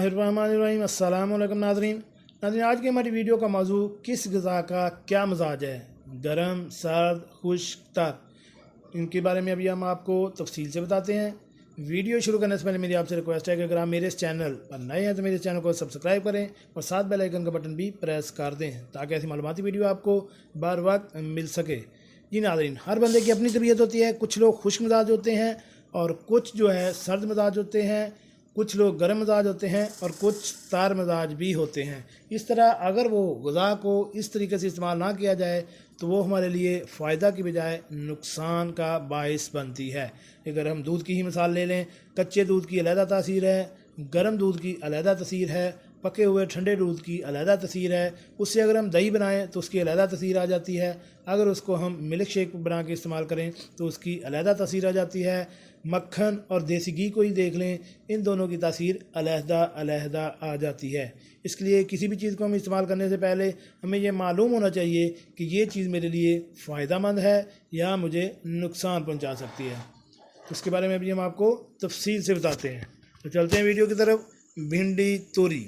बिस्मिल्लाहिर्रहमानिर्रहीम। अस्सलाम वालेकुम नाज़रीन। आज की हमारी वीडियो का मौजू किस ग़िज़ा का क्या मिजाज है, गर्म, सर्द, खुश्क, तर, इनके बारे में अभी हम आपको तफसील से बताते हैं। वीडियो शुरू करने से पहले मेरी आपसे रिक्वेस्ट है कि अगर आप मेरे इस चैनल पर नए हैं तो मेरे चैनल को सब्सक्राइब करें और साथ बेल आइकन का बटन भी प्रेस कर दें ताकि ऐसी मालूमाती वीडियो आपको बार वक्त मिल सके। जी नाज़रीन, हर बंदे की अपनी तबीयत होती है। कुछ लोग खुश्क मिजाज होते हैं और कुछ जो है सर्द मिजाज होते हैं, कुछ लोग गर्म मिजाज होते हैं और कुछ तार मिजाज भी होते हैं। इस तरह अगर वो ग़िज़ा को इस तरीके से इस्तेमाल ना किया जाए तो वो हमारे लिए फ़ायदा की बजाय नुकसान का बाइस बनती है। अगर हम दूध की ही मिसाल ले लें, कच्चे दूध की अलहदा तासीर है, गर्म दूध की अलहदा तासीर है, पके हुए ठंडे दूध की अलहदा तासीर है। उससे अगर हम दही बनाएं तो उसकी अलहदा तासीर आ जाती है। अगर उसको हम मिल्क शेक बना के इस्तेमाल करें तो उसकी अलहदा तासीर आ जाती है। मक्खन और देसी घी को ही देख लें, इन दोनों की तासीर अलहदा अलहदा आ जाती है। इसके लिए किसी भी चीज़ को हम इस्तेमाल करने से पहले हमें ये मालूम होना चाहिए कि ये चीज़ मेरे लिए फ़ायदा है या मुझे नुकसान पहुंचा सकती है। तो इसके बारे में भी हम आपको तफसील से बताते हैं। तो चलते हैं वीडियो की तरफ। भिंडी तोरी,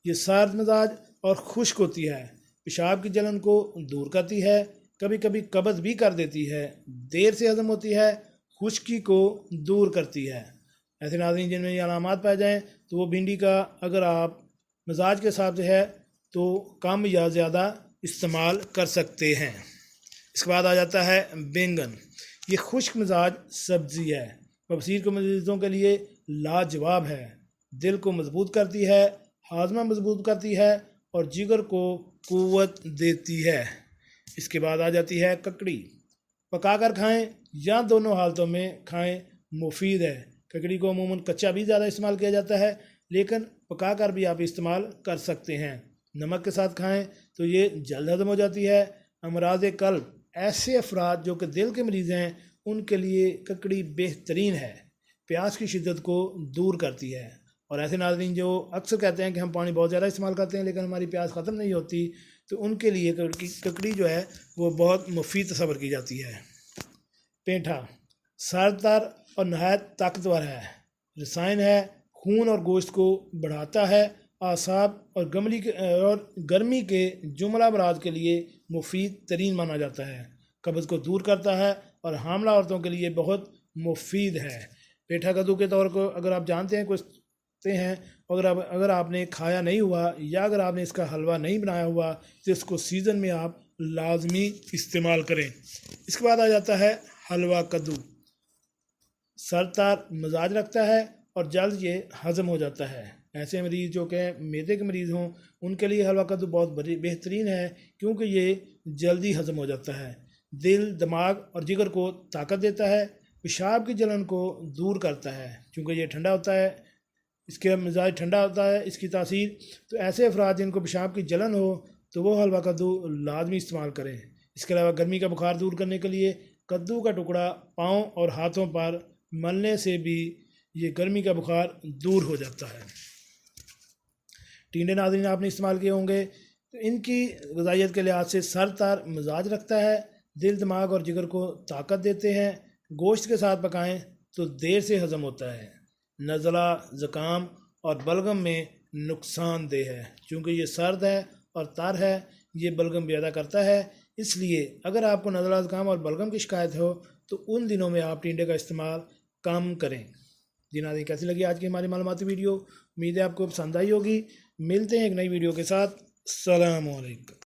ये सर्द मिजाज और खुश्क होती है, पेशाब की जलन को दूर करती है, कभी कभी कब्ज़ भी कर देती है, देर से हज़म होती है, खुश्की को दूर करती है। ऐसे नाज़रीन जिनमें ये अलामात पाए जाएँ तो वो भिंडी का अगर आप मिजाज के हिसाब से है तो कम या ज़्यादा इस्तेमाल कर सकते हैं। इसके बाद आ जाता है बैंगन। ये खुश्क मिजाज सब्ज़ी है, बसीर के मरीज़ों के लिए लाजवाब है, दिल को मजबूत करती है, हाजमा मजबूत करती है और जिगर को क़ुव्वत देती है। इसके बाद आ जाती है ककड़ी। पका कर खाएँ या दोनों हालतों में खाएँ, मुफीद है। ककड़ी को अमूमन कच्चा भी ज़्यादा इस्तेमाल किया जाता है, लेकिन पका कर भी आप इस्तेमाल कर सकते हैं। नमक के साथ खाएँ तो ये जल्द हज़म हो जाती है। अमराज़ क़ल्ब, ऐसे अफराद जो कि दिल के मरीज़ हैं, उनके लिए ककड़ी बेहतरीन है, प्यास की शिद्दत को दूर करती है। और ऐसे नाज़रीन जो अक्सर कहते हैं कि हम पानी बहुत ज़्यादा इस्तेमाल करते हैं लेकिन हमारी प्यास ख़त्म नहीं होती, तो उनके लिए ककड़ी जो है वो बहुत मुफीद तस्वर की जाती है। पेठा सरदार और नहायत ताकतवर है, रसायन है, खून और गोश्त को बढ़ाता है, आसाब और गर्मी के जुमला अमराज के लिए मुफीद तरीन माना जाता है, कब्ज़ को दूर करता है और हामला औरतों के लिए बहुत मुफीद है। पेठा कद्दू के तौर को अगर आप जानते हैं कुछ हैं, अगर आपने खाया नहीं हुआ या अगर आपने इसका हलवा नहीं बनाया हुआ तो इसको सीज़न में आप लाजमी इस्तेमाल करें। इसके बाद आ जाता है हलवा कद्दू। सरदार मिजाज रखता है और जल्द ये हज़म हो जाता है। ऐसे मरीज़ जो कि मैदे के मरीज़ हों उनके लिए हलवा कद्दू बहुत बेहतरीन है क्योंकि ये जल्दी हज़म हो जाता है, दिल, दिमाग और जिगर को ताकत देता है, पेशाब की जलन को दूर करता है क्योंकि ये ठंडा होता है, इसके मिजाज ठंडा होता है इसकी तासीर। तो ऐसे अफराद जिनको पेशाब की जलन हो तो वो हलवा कद्दू लाजमी इस्तेमाल करें। इसके अलावा गर्मी का बुखार दूर करने के लिए कद्दू का टुकड़ा पाँव और हाथों पर मलने से भी ये गर्मी का बुखार दूर हो जाता है। टिंडे नाज़रीन आपने इस्तेमाल किए होंगे, तो इनकी ग़िज़ाइयत के लिहाज से सरदार मिजाज रखता है, दिल, दिमाग और जिगर को ताकत देते हैं, गोश्त के साथ पकाएं तो देर से हज़म होता है, नज़ला, ज़ुकाम और बलगम में नुकसानदेह है क्योंकि ये सर्द है और तर है, ये बलगम पैदा करता है। इसलिए अगर आपको नज़ला, ज़ुकाम और बलगम की शिकायत हो तो उन दिनों में आप टिंडे का इस्तेमाल कम करें। जी नाज़रीन, कैसी लगी आज की हमारी मालूमाती वीडियो? उम्मीद है आपको पसंद आई होगी। मिलते हैं एक नई वीडियो के साथ। अस्सलामु अलैकुम।